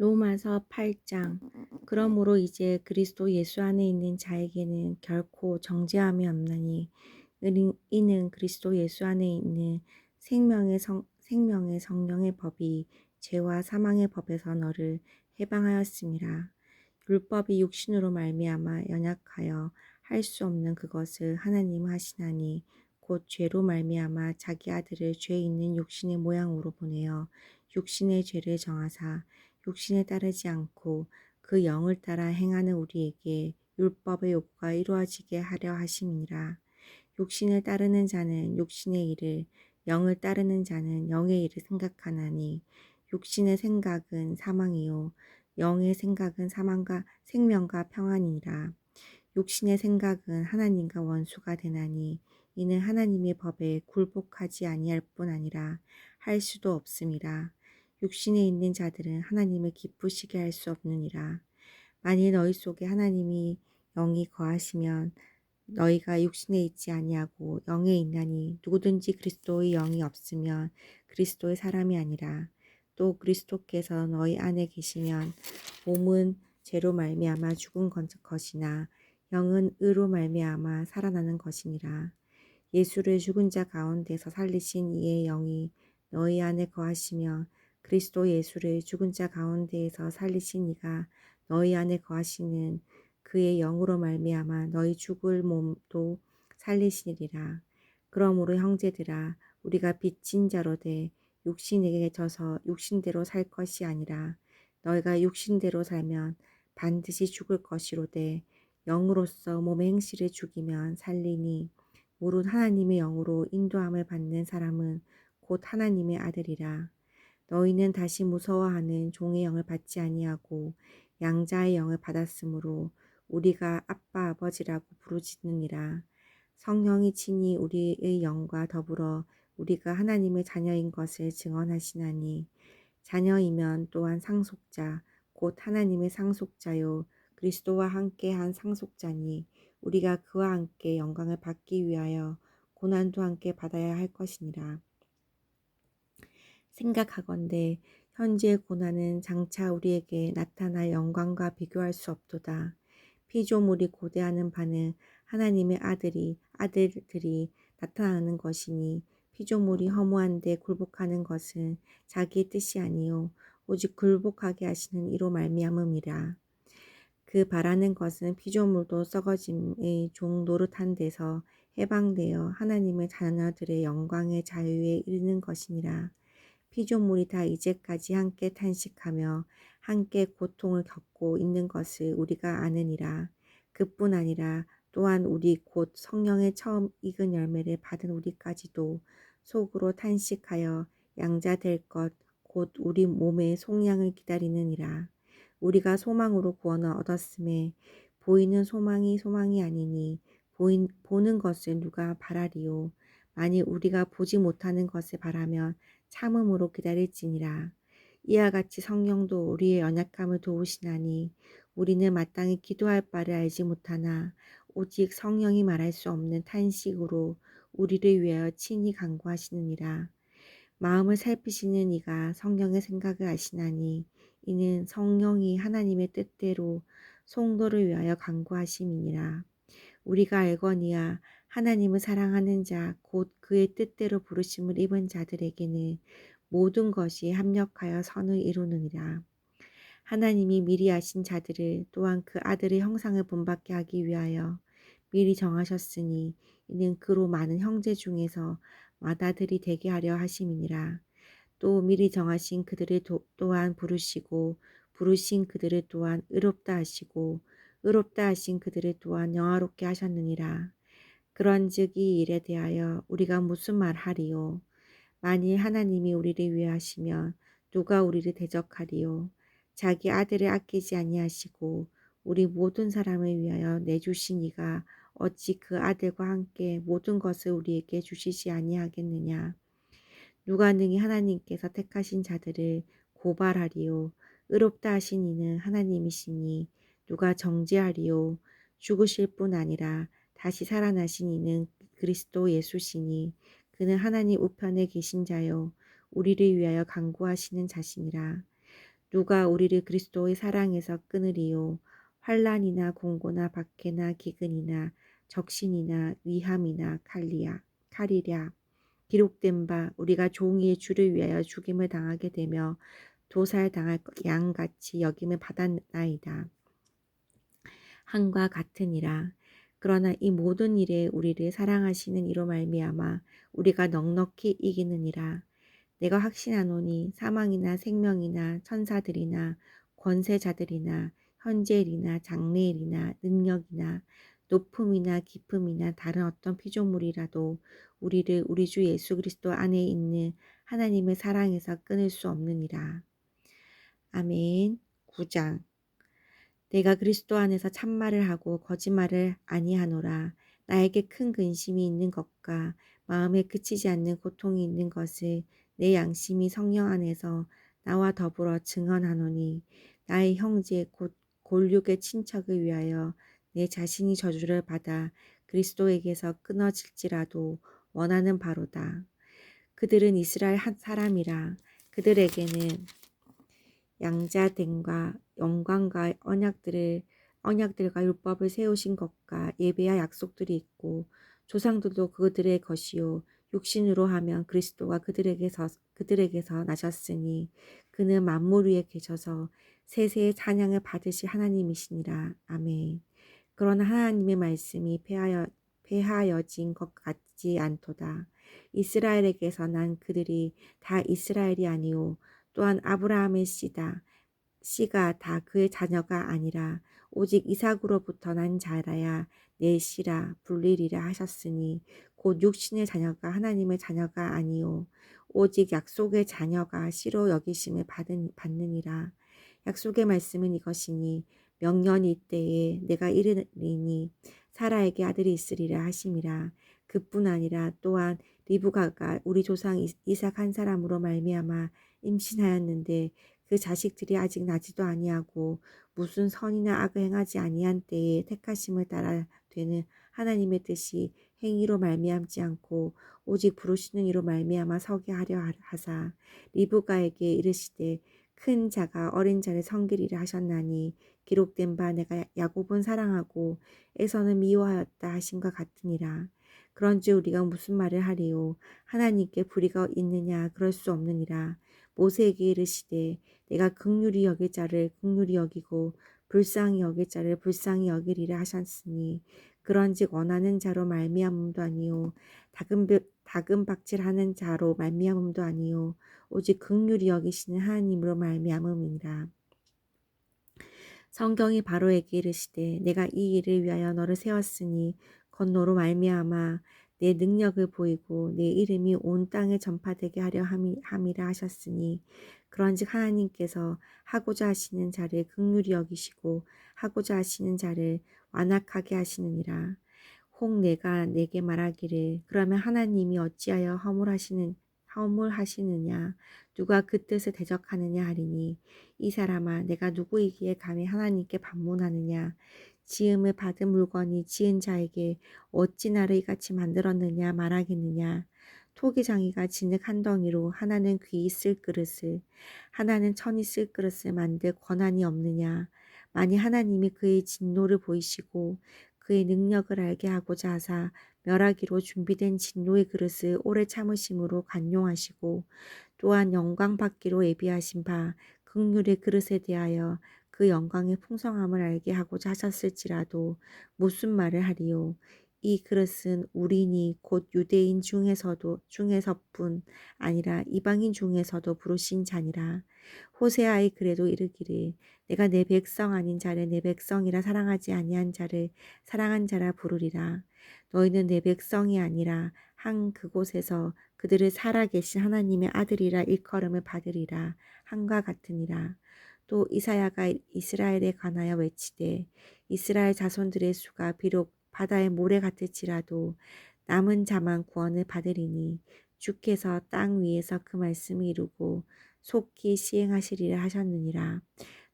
로마서 8장. 그러므로 이제 그리스도 예수 안에 있는 자에게는 결코 정죄함이 없나니 이는 그리스도 예수 안에 있는 생명의 성령의 법이 죄와 사망의 법에서 너를 해방하였음이라. 율법이 육신으로 말미암아 연약하여 할 수 없는 그것을 하나님 하시나니 곧 죄로 말미암아 자기 아들을 죄 있는 육신의 모양으로 보내어 육신의 죄를 정하사 육신에 따르지 않고 그 영을 따라 행하는 우리에게 율법의 요구가 이루어지게 하려 하심이니라. 육신을 따르는 자는 육신의 일을, 영을 따르는 자는 영의 일을 생각하나니 육신의 생각은 사망이요 영의 생각은 생명과 평안이니라. 육신의 생각은 하나님과 원수가 되나니 이는 하나님의 법에 굴복하지 아니할 뿐 아니라 할 수도 없음이라. 육신에 있는 자들은 하나님을 기쁘시게 할 수 없느니라. 만일 너희 속에 하나님이 영이 거하시면 너희가 육신에 있지 아니하고 영에 있나니 누구든지 그리스도의 영이 없으면 그리스도의 사람이 아니라. 또 그리스도께서 너희 안에 계시면 몸은 죄로 말미암아 죽은 것이나 영은 의로 말미암아 살아나는 것이니라. 예수를 죽은 자 가운데서 살리신 이의 영이 너희 안에 거하시며 그리스도 예수를 죽은 자 가운데에서 살리신 이가 너희 안에 거하시는 그의 영으로 말미암아 너희 죽을 몸도 살리시리라. 그러므로 형제들아 우리가 빚진 자로 돼 육신에게 져서 육신대로 살 것이 아니라 너희가 육신대로 살면 반드시 죽을 것이로되 영으로서 몸의 행실을 죽이면 살리니 무릇 하나님의 영으로 인도함을 받는 사람은 곧 하나님의 아들이라. 너희는 다시 무서워하는 종의 영을 받지 아니하고 양자의 영을 받았으므로 우리가 아빠 아버지라고 부르짖느니라. 성령이 친히 우리의 영과 더불어 우리가 하나님의 자녀인 것을 증언하시나니 자녀이면 또한 상속자 곧 하나님의 상속자요 그리스도와 함께 한 상속자니 우리가 그와 함께 영광을 받기 위하여 고난도 함께 받아야 할 것이니라. 생각하건대 현재의 고난은 장차 우리에게 나타날 영광과 비교할 수 없도다. 피조물이 고대하는 바는 하나님의 아들들이 나타나는 것이니 피조물이 허무한데 굴복하는 것은 자기의 뜻이 아니요 오직 굴복하게 하시는 이로 말미암음이라. 그 바라는 것은 피조물도 썩어짐의 종 노릇한 데서 해방되어 하나님의 자녀들의 영광의 자유에 이르는 것이니라. 피조물이 다 이제까지 함께 탄식하며 함께 고통을 겪고 있는 것을 우리가 아느니라. 그뿐 아니라 또한 우리 곧 성령의 처음 익은 열매를 받은 우리까지도 속으로 탄식하여 양자 될 것 곧 우리 몸의 속량을 기다리느니라. 우리가 소망으로 구원을 얻었음에 보이는 소망이 아니니 보는 것을 누가 바라리요. 만일 우리가 보지 못하는 것을 바라면 참음으로 기다릴지니라. 이와 같이 성령도 우리의 연약함을 도우시나니 우리는 마땅히 기도할 바를 알지 못하나 오직 성령이 말할 수 없는 탄식으로 우리를 위하여 친히 간구하시느니라. 마음을 살피시는 이가 성령의 생각을 아시나니 이는 성령이 하나님의 뜻대로 성도를 위하여 간구하심이니라. 우리가 알거니와 하나님을 사랑하는 자 곧 그의 뜻대로 부르심을 입은 자들에게는 모든 것이 합력하여 선을 이루느니라. 하나님이 미리 아신 자들을 또한 그 아들의 형상을 본받게 하기 위하여 미리 정하셨으니 이는 그로 많은 형제 중에서 맏아들이 되게 하려 하심이니라. 또 미리 정하신 그들을 또한 부르시고 부르신 그들을 또한 의롭다 하시고 의롭다 하신 그들을 또한 영화롭게 하셨느니라. 그런즉 이 일에 대하여 우리가 무슨 말하리요? 만일 하나님이 우리를 위하시면 누가 우리를 대적하리요? 자기 아들을 아끼지 아니하시고 우리 모든 사람을 위하여 내주신 이가 어찌 그 아들과 함께 모든 것을 우리에게 주시지 아니하겠느냐? 누가 능히 하나님께서 택하신 자들을 고발하리요? 의롭다 하신 이는 하나님이시니 누가 정죄하리요? 죽으실 뿐 아니라 다시 살아나신 이는 그리스도 예수시니 그는 하나님 우편에 계신 자요 우리를 위하여 간구하시는 자시니라. 누가 우리를 그리스도의 사랑에서 끊으리요. 환난이나 공고나 박해나 기근이나 적신이나 위함이나 칼이랴. 기록된 바 우리가 종이의 주를 위하여 죽임을 당하게 되며 도살당할 양같이 여김을 받았나이다. 한과 같으니라. 그러나 이 모든 일에 우리를 사랑하시는 이로 말미암아 우리가 넉넉히 이기느니라. 내가 확신하노니 사망이나 생명이나 천사들이나 권세자들이나 현재일이나 장래일이나 능력이나 높음이나 깊음이나 다른 어떤 피조물이라도 우리를 우리 주 예수 그리스도 안에 있는 하나님의 사랑에서 끊을 수 없느니라. 아멘. 9장. 내가 그리스도 안에서 참말을 하고 거짓말을 아니하노라. 나에게 큰 근심이 있는 것과 마음에 그치지 않는 고통이 있는 것을 내 양심이 성령 안에서 나와 더불어 증언하노니 나의 형제 곧 골육의 친척을 위하여 내 자신이 저주를 받아 그리스도에게서 끊어질지라도 원하는 바로다. 그들은 이스라엘 한 사람이라. 그들에게는 양자됨과 영광과 언약들과 율법을 세우신 것과 예배와 약속들이 있고 조상들도 그들의 것이요 육신으로 하면 그리스도가 그들에게서 나셨으니 그는 만물 위에 계셔서 세세의 찬양을 받으실 하나님이시니라. 아멘. 그러나 하나님의 말씀이 폐하여진 것 같지 않도다. 이스라엘에게서 난 그들이 다 이스라엘이 아니오 또한 아브라함의 씨가 다 그의 자녀가 아니라 오직 이삭으로부터 난 자라야 내 씨라 불리리라 하셨으니 곧 육신의 자녀가 하나님의 자녀가 아니요 오직 약속의 자녀가 씨로 여기심을 받느니라. 약속의 말씀은 이것이니 명년이 때에 내가 이르리니 사라에게 아들이 있으리라 하심이라. 그뿐 아니라 또한 리브가가 우리 조상 이삭 한 사람으로 말미암아 임신하였는데 그 자식들이 아직 나지도 아니하고 무슨 선이나 악을 행하지 아니한 때에 택하심을 따라 되는 하나님의 뜻이 행위로 말미암지 않고 오직 부르시는 이로 말미암아 서게 하려 하사 리브가에게 이르시되 큰 자가 어린 자를 섬기리라 하셨나니 기록된 바 내가 야곱은 사랑하고 에서는 미워하였다 하심과 같으니라. 그런즉 우리가 무슨 말을 하리요 하나님께 불의가 있느냐 그럴 수 없느니라. 모세에게 이르시되 내가 긍휼히 여길 자를 긍휼히 여기고 불쌍히 여길 자를 불쌍히 여기리라 하셨으니 그런즉 원하는 자로 말미암음도 아니요 다금박질하는 자로 말미암음도 아니요 오직 긍휼히 여기시는 하나님으로 말미암음이니라. 성경이 바로에게 이르시되 내가 이 일을 위하여 너를 세웠으니 곧 너로 말미암아 내 능력을 보이고 내 이름이 온 땅에 전파되게 하려 함이라 하셨으니 그런즉 하나님께서 하고자 하시는 자를 긍휼히 여기시고 하고자 하시는 자를 완악하게 하시느니라. 혹 내가 내게 말하기를 그러면 하나님이 어찌하여 허물하시느냐 누가 그 뜻을 대적하느냐 하리니 이 사람아 내가 누구이기에 감히 하나님께 반문하느냐 지음을 받은 물건이 지은 자에게 어찌 나를 이같이 만들었느냐 말하겠느냐 토기장이가 진흙 한 덩이로 하나는 귀 있을 그릇을 하나는 천 있을 그릇을 만들 권한이 없느냐 만일 하나님이 그의 진노를 보이시고 그의 능력을 알게 하고자 하사 멸하기로 준비된 진노의 그릇을 오래 참으심으로 간용하시고 또한 영광 받기로 예비하신 바 긍휼의 그릇에 대하여 그 영광의 풍성함을 알게 하고자 하셨을지라도 무슨 말을 하리요 이 그릇은 우리니 곧 유대인 중에서뿐 아니라 이방인 중에서도 부르신 자니라. 호세아의 글에도 이르기를 내가 내 백성 아닌 자를 내 백성이라 사랑하지 아니한 자를 사랑한 자라 부르리라. 너희는 내 백성이 아니라 한 그곳에서 그들을 살아계신 하나님의 아들이라 일컬음을 받으리라 한과 같으니라. 또 이사야가 이스라엘에 관하여 외치되 이스라엘 자손들의 수가 비록 바다의 모래 같을지라도 남은 자만 구원을 받으리니 주께서 땅 위에서 그 말씀을 이루고 속히 시행하시리라 하셨느니라.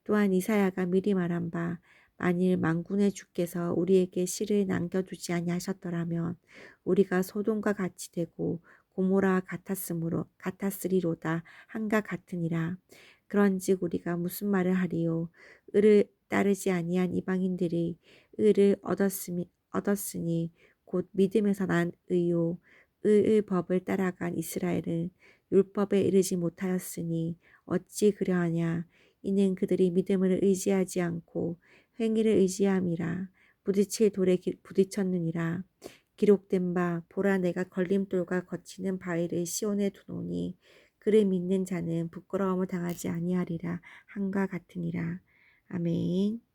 또한 이사야가 미리 말한 바 만일 만군의 주께서 우리에게 씨를 남겨두지 아니하셨더라면 우리가 소돔과 같이 되고 고모라와 같았으리로다 한가 같으니라. 그런즉 우리가 무슨 말을 하리요? 의를 따르지 아니한 이방인들이 의를 얻었으니 곧 믿음에서 난 의요. 의의 법을 따라간 이스라엘은 율법에 이르지 못하였으니 어찌 그러하냐? 이는 그들이 믿음을 의지하지 않고 행위를 의지함이라. 부딪힐 돌에 부딪혔느니라. 기록된 바 보라 내가 걸림돌과 거치는 바위를 시온에 두노니 그를 믿는 자는 부끄러움을 당하지 아니하리라 함과 같으니라. 아멘.